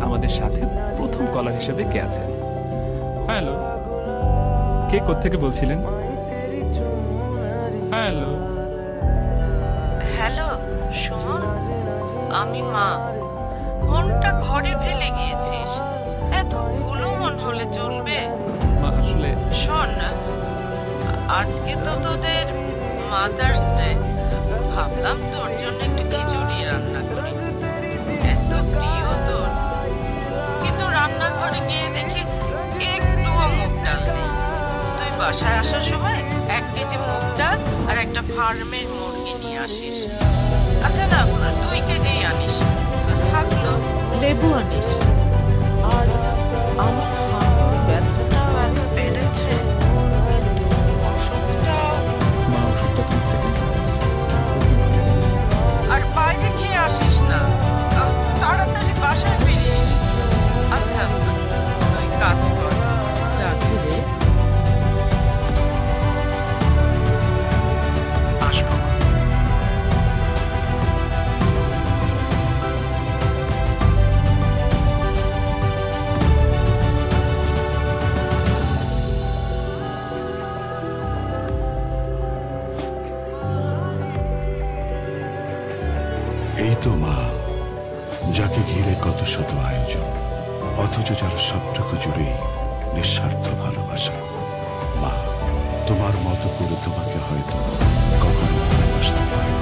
আমাদের সাথে প্রথম কলার হিসেবে কে আছে। হ্যালো, কে কোত্থেকে বলছিলেন? হ্যালো। হ্যালো সুমন, আমি মা। ফোনটা ঘরে ফেলে গিয়েছিস, এতগুলো মন হলে চলবে? মা আসলে শোন, আজকে তো তোদের মাদার্স ডে, ভাবলাম তোর জন্য একটু খিচুড়ি রান্না করি, এত প্রিয় তোর। কিন্তু রান্নাঘরে গিয়ে দেখি একটুও মুগ ডাল নেই। তুই বাসায় আসার সময় 1 কেজি মুগ ডাল আর একটা ফার্মের মুরগি নিয়ে আসিস। আচ্ছা না, 2 কেজি আনিস। থাকলো লেবু আনিস। আর আমার হাঁটুর ব্যথাটাও এত বেড়েছে, কিন্তু ওষুধটাও। মা ওষুধটা তুমি সেকেন্ড। আর বাইরে খেয়ে আসিস না, তাড়াতাড়ি বাসায় ফিরিস। আচ্ছা তুই কাজ কর, রাখি রে। আসবো। এই তো মা, যাকে ঘিরে কত শত আয়োজন, অথচ যার সবটুকু জুড়েই নিঃস্বার্থ ভালোবাসা। মা, তোমার মতো করে তোমাকে হয়তো কখনো ভালোবাসতে পারি।